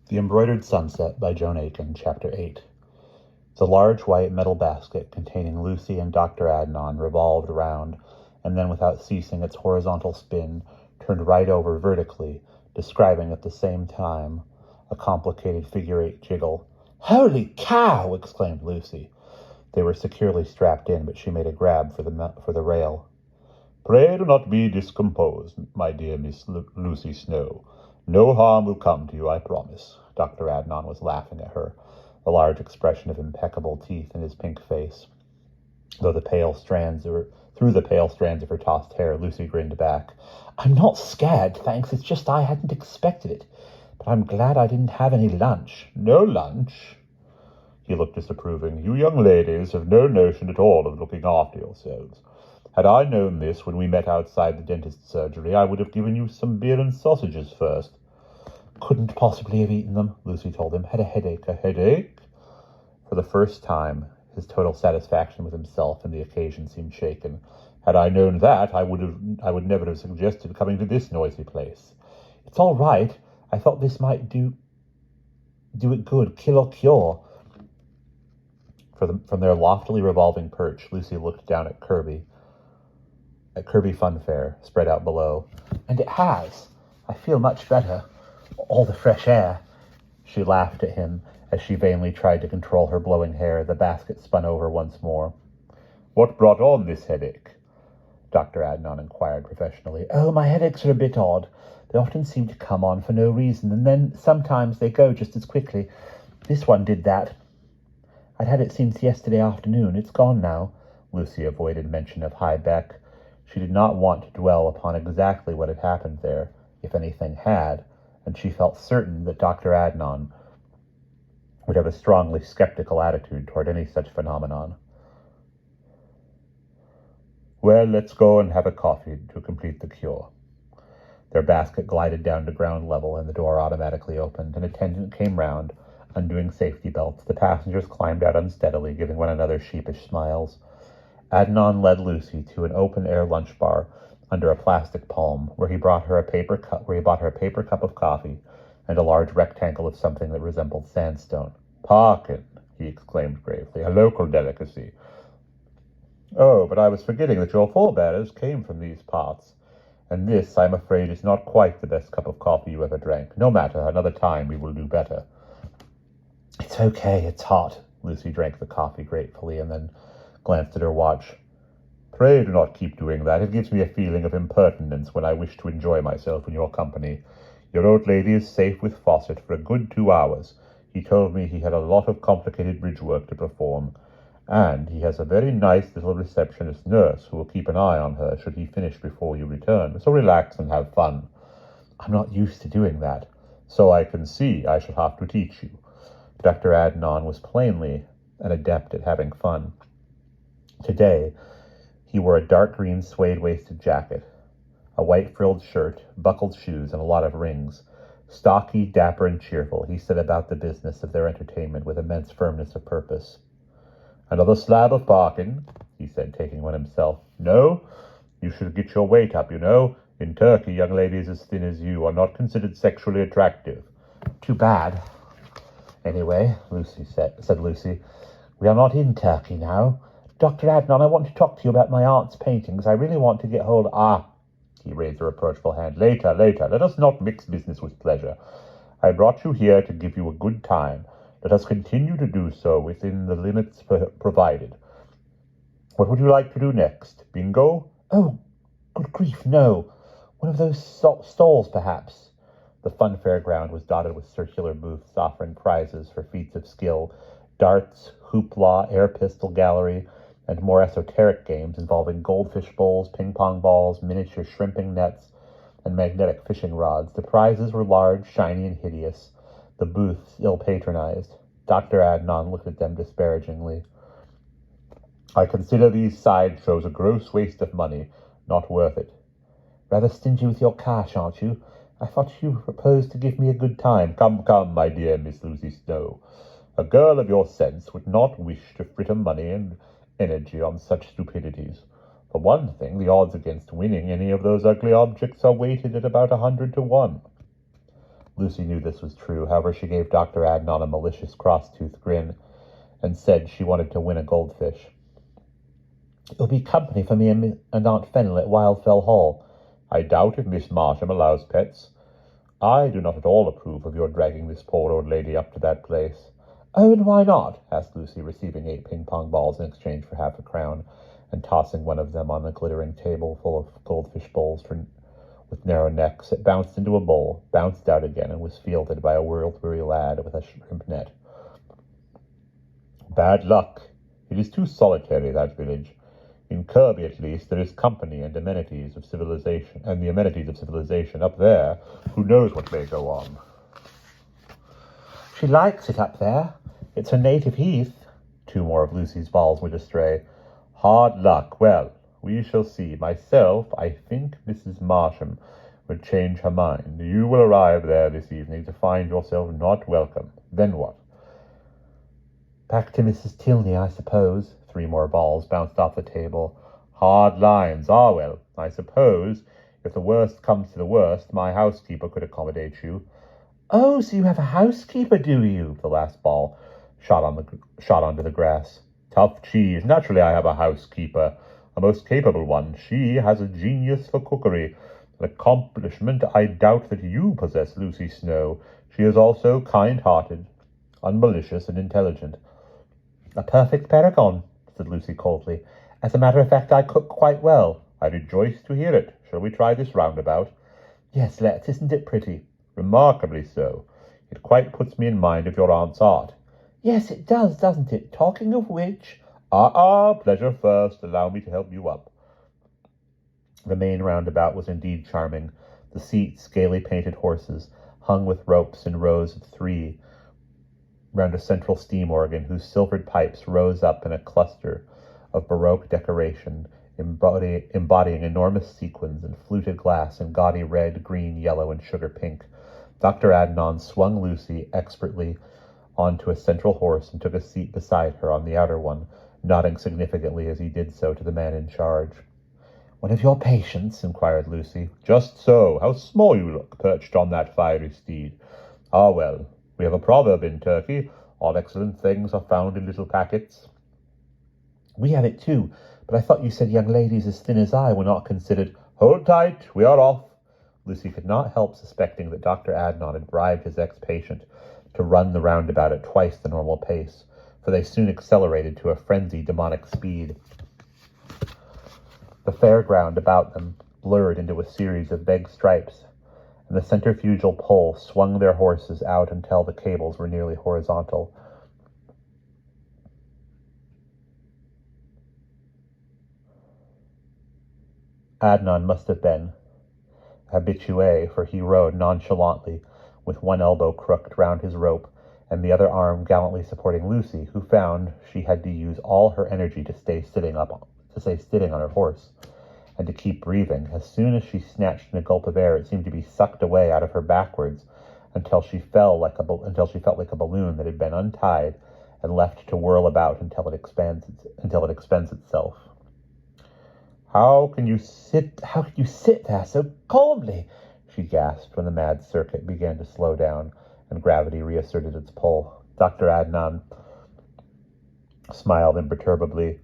The Embroidered Sunset by Joan Aiken, Chapter 8. The large white metal basket containing Lucy and Dr. Adnan revolved round, and then without ceasing its horizontal spin, turned right over vertically, describing at the same time a complicated figure-eight jiggle. "Holy cow!" exclaimed Lucy. They were securely strapped in, but she made a grab for the rail. "Pray do not be discomposed, my dear Miss Lucy Snow. No harm will come to you, I promise." Dr. Adnan was laughing at her, a large expression of impeccable teeth in his pink face. Through the pale strands of her tossed hair, Lucy grinned back. "I'm not scared, thanks. It's just I hadn't expected it. But I'm glad I didn't have any lunch." "No lunch?" He looked disapproving. "You young ladies have no notion at all of looking after yourselves. Had I known this when we met outside the dentist's surgery, I would have given you some beer and sausages first." "Couldn't possibly have eaten them," Lucy told him. "Had a headache." "A headache?" For the first time, his total satisfaction with himself and the occasion seemed shaken. "Had I known that, I would never have suggested coming to this noisy place." "It's all right. I thought this might do it good, kill or cure." From their loftily revolving perch, Lucy looked down at Kirby Funfair, spread out below. "And it has. I feel much better. All the fresh air." She laughed at him as she vainly tried to control her blowing hair. The basket spun over once more. "What brought on this headache?" Dr. Adnan inquired professionally. "Oh, my headaches are a bit odd. They often seem to come on for no reason, and then sometimes they go just as quickly. This one did that. I'd had it since yesterday afternoon. It's gone now." Lucy avoided mention of High Beck. She did not want to dwell upon exactly what had happened there, if anything had, and she felt certain that Dr. Adnan would have a strongly skeptical attitude toward any such phenomenon. "Well, let's go and have a coffee to complete the cure." Their basket glided down to ground level, and the door automatically opened. An attendant came round, undoing safety belts. The passengers climbed out unsteadily, giving one another sheepish smiles. Adnan led Lucy to an open-air lunch bar under a plastic palm, where he bought her a paper cup of coffee and a large rectangle of something that resembled sandstone. "Parkin," he exclaimed gravely, "a local delicacy. Oh, but I was forgetting that your forebears came from these parts, and this, I'm afraid, is not quite the best cup of coffee you ever drank. No matter, another time we will do better." "It's okay, it's hot." Lucy drank the coffee gratefully and then glanced at her watch. "Pray do not keep doing that. It gives me a feeling of impertinence when I wish to enjoy myself in your company. Your old lady is safe with Fawcett for a good 2 hours. He told me he had a lot of complicated bridge work to perform, and he has a very nice little receptionist nurse who will keep an eye on her should he finish before you return. So relax and have fun." "I'm not used to doing that." "So I can see. I shall have to teach you." Dr. Adnan was plainly an adept at having fun. Today, he wore a dark green suede-waisted jacket, a white frilled shirt, buckled shoes, and a lot of rings. Stocky, dapper, and cheerful, he set about the business of their entertainment with immense firmness of purpose. "Another slab of Parkin," he said, taking one himself. "No? You should get your weight up, you know. In Turkey, young ladies as thin as you are not considered sexually attractive." "Too bad. Anyway," said Lucy, "we are not in Turkey now. Dr. Adnan, I want to talk to you about my aunt's paintings. I really want to get hold of—" "Ah," he raised a reproachful hand. Later. Let us not mix business with pleasure. I brought you here to give you a good time. Let us continue to do so within the limits provided. What would you like to do next? Bingo?" "Oh, good grief, no. One of those stalls, perhaps." The fun fairground was dotted with circular booths offering prizes for feats of skill, darts, hoopla, air pistol gallery, and more esoteric games involving goldfish bowls, ping-pong balls, miniature shrimping nets, and magnetic fishing rods. The prizes were large, shiny, and hideous, the booths ill-patronized. Dr. Adnan looked at them disparagingly. "I consider these sideshows a gross waste of money, not worth it." "Rather stingy with your cash, aren't you? I thought you proposed to give me a good time." Come, my dear Miss Lucy Snow. A girl of your sense would not wish to fritter money and energy on such stupidities. For one thing, the odds against winning any of those ugly objects are weighted at about 100 to 1. Lucy knew this was true. However, she gave Dr. Adnan a malicious cross-toothed grin and said she wanted to win a goldfish. "It'll be company for me and Aunt Fennel at Wildfell Hall." "I doubt if Miss Marsham allows pets. I do not at all approve of your dragging this poor old lady up to that place." "Oh, and why not?" asked Lucy, receiving 8 ping-pong balls in exchange for half a crown, and tossing one of them on the glittering table full of goldfish bowls with narrow necks. It bounced into a bowl, bounced out again, and was fielded by a world-weary lad with a shrimp net. "Bad luck. It is too solitary, that village. In Kirby, at least, there is company and amenities of civilization, and the amenities of civilization. Up there, who knows what may go on?" "She likes it up there. It's her native heath." 2 more of Lucy's balls went astray. "Hard luck. Well, we shall see. Myself, I think Mrs. Marsham would change her mind. You will arrive there this evening to find yourself not welcome. Then what?" "Back to Mrs. Tilney, I suppose." 3 more balls bounced off the table. "Hard lines. Ah, well, I suppose, if the worst comes to the worst, my housekeeper could accommodate you." "Oh, so you have a housekeeper, do you?" The last ball shot onto the grass. "Tough cheese. Naturally I have a housekeeper, a most capable one. She has a genius for cookery, an accomplishment I doubt that you possess, Lucy Snow. She is also kind-hearted, unmalicious, and intelligent." "A perfect paragon," said Lucy coldly. "As a matter of fact, I cook quite well." "I rejoice to hear it. Shall we try this roundabout?" "Yes, let's. Isn't it pretty?" "Remarkably so. It quite puts me in mind of your aunt's art." "Yes, it does, doesn't it? Talking of which—" Pleasure first. Allow me to help you up." The main roundabout was indeed charming. The seats, gaily painted horses, hung with ropes in rows of 3 round a central steam organ whose silvered pipes rose up in a cluster of Baroque decoration, embodying enormous sequins and fluted glass in gaudy red, green, yellow, and sugar pink. Dr. Adnan swung Lucy expertly onto a central horse and took a seat beside her on the outer one, nodding significantly as he did so to the man in charge. "One of your patients?" inquired Lucy. "Just so. How small you look, perched on that fiery steed. Ah, well, we have a proverb in Turkey. All excellent things are found in little packets." "We have it too, but I thought you said young ladies as thin as I were not considered—" "Hold tight. We are off." Lucy could not help suspecting that Dr. Adnan had bribed his ex-patient to run the roundabout at twice the normal pace, for they soon accelerated to a frenzied demonic speed. The fairground about them blurred into a series of vague stripes, and the centrifugal pole swung their horses out until the cables were nearly horizontal. Adnan must have been habitué, for he rode nonchalantly, with one elbow crooked round his rope, and the other arm gallantly supporting Lucy, who found she had to use all her energy to stay sitting on her horse, and to keep breathing. As soon as she snatched in a gulp of air, it seemed to be sucked away out of her backwards until she felt like a balloon that had been untied and left to whirl about until it expends itself. How can you sit there so calmly?" she gasped when the mad circuit began to slow down and gravity reasserted its pull. Dr. Adnan smiled imperturbably.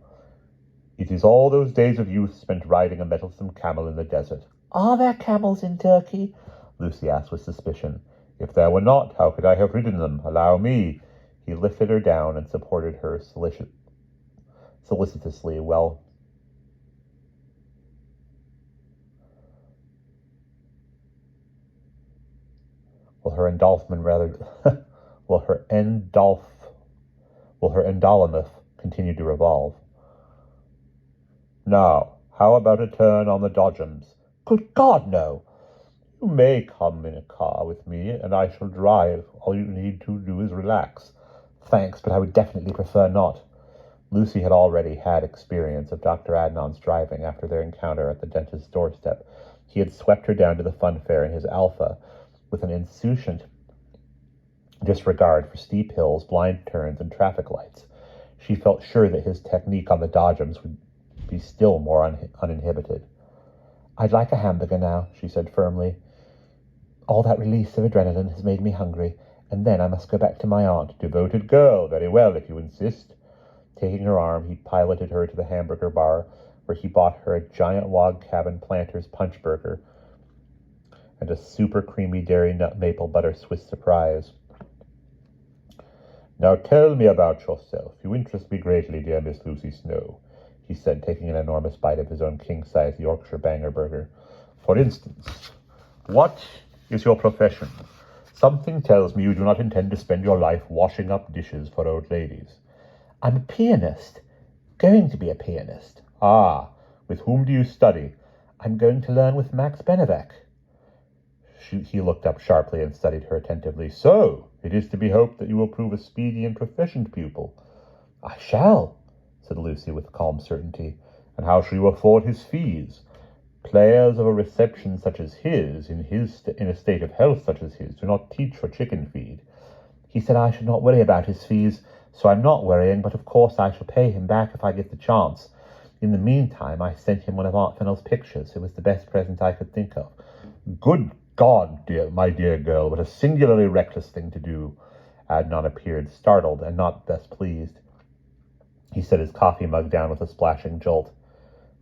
"It is all those days of youth spent riding a mettlesome camel in the desert." "Are there camels in Turkey?" Lucy asked with suspicion. "If there were not, how could I have ridden them? Allow me." He lifted her down and supported her solicitously while her endolmith continued to revolve. "Now, how about a turn on the dodgems?" "Good God, no!" "You may come in a car with me, and I shall drive. All you need to do is relax." "Thanks, but I would definitely prefer not." Lucy had already had experience of Dr. Adnan's driving after their encounter at the dentist's doorstep. He had swept her down to the fun fair in his Alpha with an insouciant disregard for steep hills, blind turns, and traffic lights. She felt sure that his technique on the dodgems would be still more uninhibited. "I'd like a hamburger now," she said firmly. All that release of adrenaline has made me hungry, and then I must go back to my aunt. Devoted girl. Very well, if you insist. Taking her arm, he piloted her to the hamburger bar, where he bought her a giant log cabin planter's punch burger and a super creamy dairy nut maple butter Swiss surprise. Now tell me about yourself. You interest me greatly, dear Miss Lucy Snow, he said, taking an enormous bite of his own king-size Yorkshire banger burger. For instance, what is your profession? Something tells me you do not intend to spend your life washing up dishes for old ladies. I'm a pianist. Going to be a pianist. Ah, with whom do you study? I'm going to learn with Max Benevek. He looked up sharply and studied her attentively. So, it is to be hoped that you will prove a speedy and proficient pupil. I shall, said Lucy with calm certainty. And how shall you afford his fees? Players of a reception such as his, in a state of health such as his, do not teach for chicken feed. He said I should not worry about his fees, so I'm not worrying, but of course I shall pay him back if I get the chance. In the meantime, I sent him one of Aunt Fennel's pictures. It was the best present I could think of. Good God, my dear girl, what a singularly reckless thing to do. Adnan appeared, startled and not best pleased. He set his coffee mug down with a splashing jolt.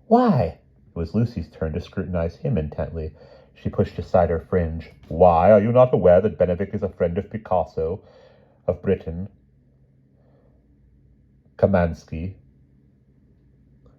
Why? It was Lucy's turn to scrutinize him intently. She pushed aside her fringe. Why? Are you not aware that Benevik is a friend of Picasso, of Britain, Kamansky,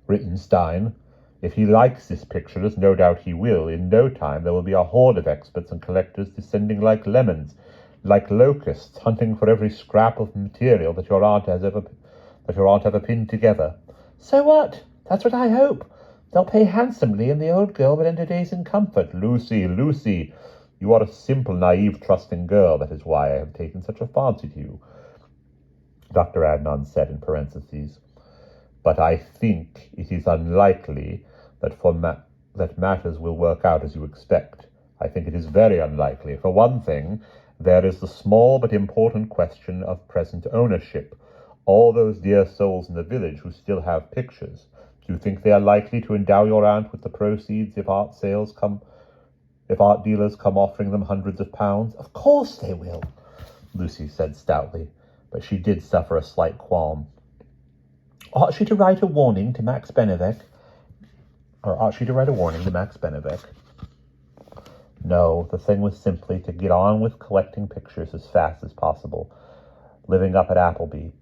Rittenstein? If he likes this picture, as no doubt he will, in no time there will be a horde of experts and collectors descending like lemons, like locusts, hunting for every scrap of material that your aunt ever pinned together. So what? That's what I hope. They'll pay handsomely, and the old girl will end her days in comfort. Lucy, you are a simple, naive, trusting girl. That is why I have taken such a fancy to you, Dr. Adnan said in parentheses. But I think it is unlikely that matters will work out as you expect. I think it is very unlikely. For one thing, there is the small but important question of present ownership. All those dear souls in the village who still have pictures. Do you think they are likely to endow your aunt with the proceeds if art dealers come offering them hundreds of pounds? Of course they will, Lucy said stoutly, but she did suffer a slight qualm. Ought she to write a warning to Max Benevek? No, the thing was simply to get on with collecting pictures as fast as possible. Living up at Appleby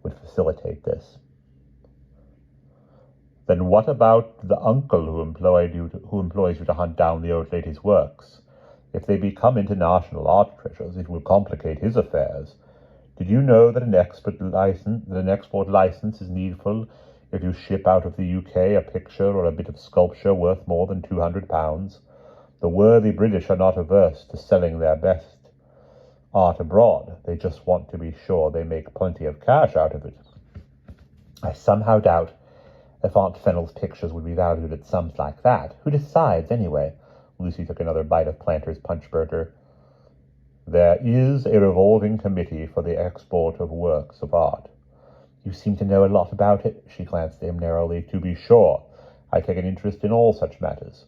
would facilitate this. Then what about the uncle who employs you to hunt down the old lady's works? If they become international art treasures, it will complicate his affairs. Did you know that an export license is needful if you ship out of the UK a picture or a bit of sculpture worth more than £200? The worthy British are not averse to selling their best art abroad. They just want to be sure they make plenty of cash out of it. I somehow doubt if Aunt Fennel's pictures would be valued at sums like that. Who decides, anyway? Lucy took another bite of Planter's punch burger. There is a revolving committee for the export of works of art. You seem to know a lot about it. She glanced at him narrowly. To be sure, I take an interest in all such matters.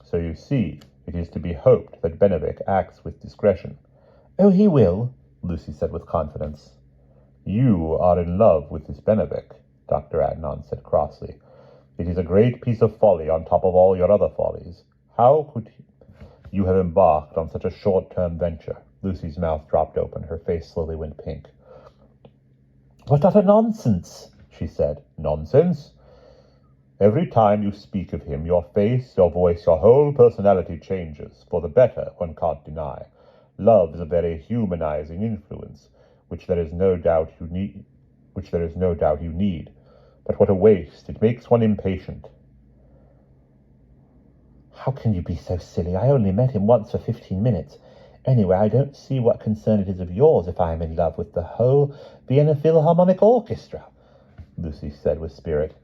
So you see, it is to be hoped that Benevik acts with discretion. Oh, he will, Lucy said with confidence. You are in love with this Benevik, Dr. Adnan said crossly. It is a great piece of folly on top of all your other follies. How could you have embarked on such a short-term venture? Lucy's mouth dropped open. Her face slowly went pink. What utter nonsense, she said. Nonsense? Every time you speak of him, your face, your voice, your whole personality changes. For the better, one can't deny. Love is a very humanizing influence, which there is no doubt you need. But what a waste. It makes one impatient. How can you be so silly? I only met him once for 15 minutes. Anyway, I don't see what concern it is of yours if I am in love with the whole Vienna Philharmonic Orchestra, Lucy said with spirit.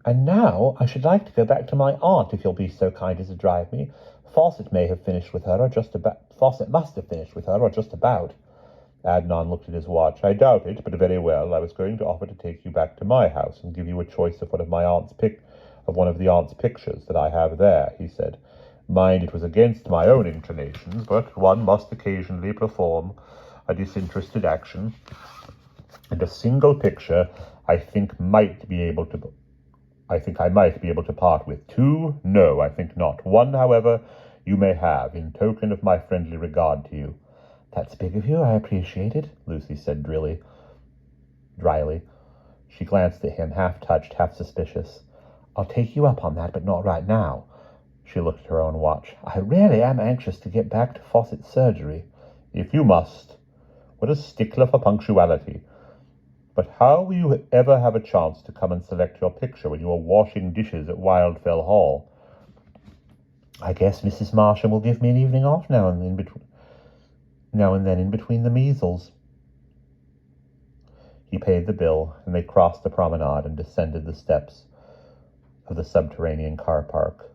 And now I should like to go back to my aunt, if you'll be so kind as to drive me. Fawcett must have finished with her, or just about. Adnan looked at his watch. I doubt it, but very well. I was going to offer to take you back to my house and give you a choice of one of the aunt's pictures that I have there, he said. Mind, it was against my own inclinations, but one must occasionally perform a disinterested action. And a single picture I think I might be able to part with. Two? No, I think not. One, however, you may have, in token of my friendly regard to you. That's big of you, I appreciate it, Lucy said dryly. She glanced at him, half touched, half suspicious. I'll take you up on that, but not right now. She looked at her own watch. I really am anxious to get back to Fawcett's surgery. If you must. What a stickler for punctuality. But how will you ever have a chance to come and select your picture when you are washing dishes at Wildfell Hall? I guess Mrs. Marsham will give me an evening off now and then in between the measles. He paid the bill, and they crossed the promenade and descended the steps of the subterranean car park.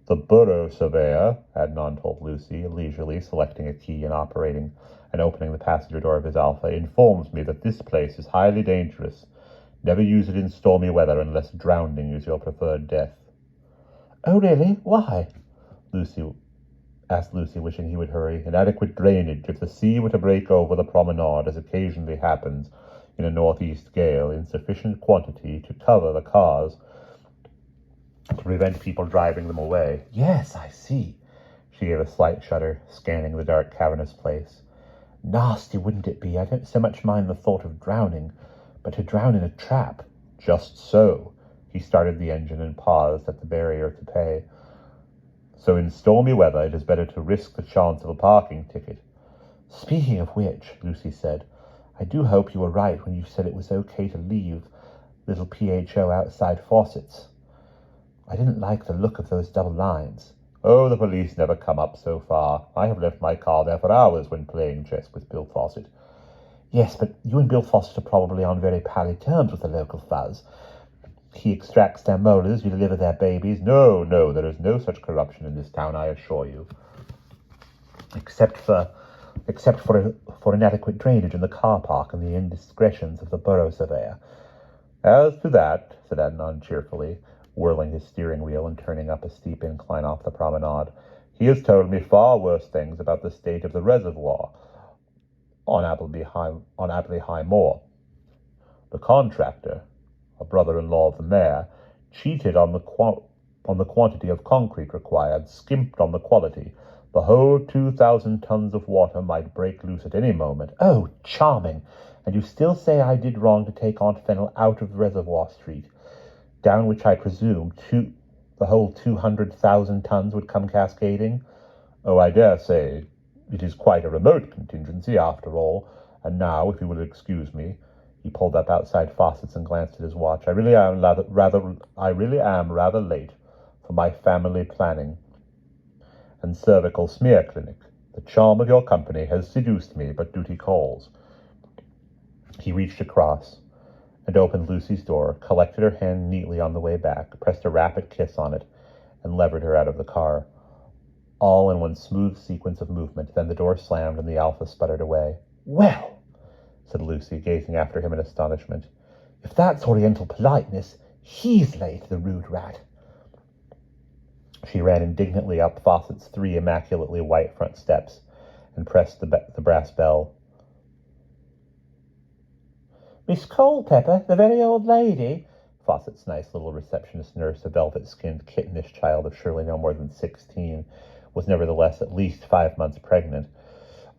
The borough surveyor, Adnan told Lucy, leisurely selecting a key and opening the passenger door of his Alpha, informs me that this place is highly dangerous. Never use it in stormy weather unless drowning is your preferred death. Oh, really? Why? asked Lucy, wishing he would hurry. Inadequate drainage. If the sea were to break over the promenade, as occasionally happens in a northeast gale, in sufficient quantity to cover the cars to prevent people driving them away. Yes, I see. She gave a slight shudder, scanning the dark, cavernous place. Nasty, wouldn't it be? I don't so much mind the thought of drowning, but to drown in a trap. Just so. He started the engine and paused at the barrier to pay. So in stormy weather, it is better to risk the chance of a parking ticket. Speaking of which, Lucy said, I do hope you were right when you said it was okay to leave little PHO outside Fawcett's. I didn't like the look of those double lines. Oh, the police never come up so far. I have left my car there for hours when playing chess with Bill Fawcett. Yes, but you and Bill Fawcett are probably on very pally terms with the local fuzz. He extracts their molars, you deliver their babies. No, there is no such corruption in this town, I assure you. Except for inadequate drainage in the car park and the indiscretions of the borough surveyor. As to that, said Adnan cheerfully, whirling his steering wheel and turning up a steep incline off the promenade, he has told me far worse things about the state of the reservoir on Appleby High Moor. The contractor, a brother-in-law of the mayor, cheated on the quantity of concrete required, skimped on the quality. The whole 2,000 tons of water might break loose at any moment. Oh, charming! And you still say I did wrong to take Aunt Fennel out of Reservoir Street, down which I presume the whole 200,000 tons would come cascading? Oh, I dare say it is quite a remote contingency, after all. And now, if you will excuse me, he pulled up outside Fawcett's and glanced at his watch. I really am rather late for my family planning and cervical smear clinic. The charm of your company has seduced me, but duty calls. He reached across and opened Lucy's door, collected her hand neatly on the way back, pressed a rapid kiss on it, and levered her out of the car. All in one smooth sequence of movement. Then the door slammed and the Alpha sputtered away. Well, said Lucy, gazing after him in astonishment. If that's Oriental politeness, he's late, the rude rat. She ran indignantly up Fawcett's 3 immaculately white front steps and pressed the brass bell. Miss Culpepper, the very old lady? Fawcett's nice little receptionist nurse, a velvet-skinned, kittenish child of surely no more than 16, was nevertheless at least 5 months pregnant,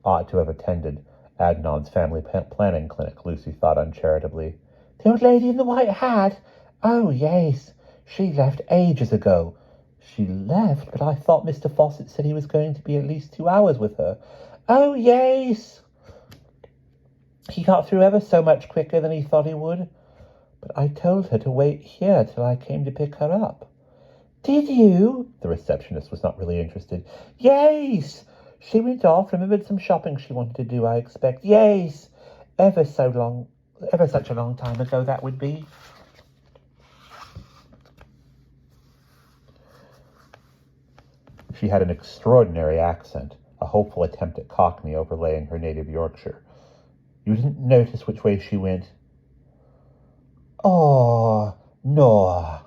ought to have attended Adnan's family planning clinic, Lucy thought uncharitably. The old lady in the white hat? Oh, yes. She left ages ago. She left, but I thought Mr. Fawcett said he was going to be at least 2 hours with her. Oh, yes. He got through ever so much quicker than he thought he would. But I told her to wait here till I came to pick her up. Did you? The receptionist was not really interested. Yes. She went off, remembered some shopping she wanted to do, I expect. Yes. Ever such a long time ago that would be. She had an extraordinary accent, a hopeful attempt at Cockney overlaying her native Yorkshire. You didn't notice which way she went? Oh, no.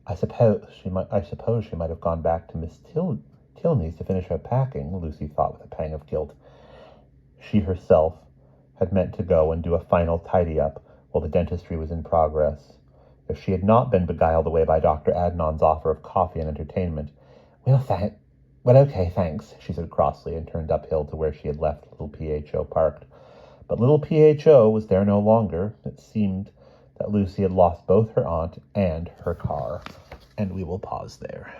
I suppose she might have gone back to Miss Tilney's to finish her packing, Lucy thought with a pang of guilt. She herself had meant to go and do a final tidy-up while the dentistry was in progress. If she had not been beguiled away by Dr. Adnon's offer of coffee and entertainment, well, okay, thanks, she said crossly, and turned uphill to where she had left little P.H.O. parked. But little P.H.O. was there no longer. It seemed that Lucy had lost both her aunt and her car. And we will pause there.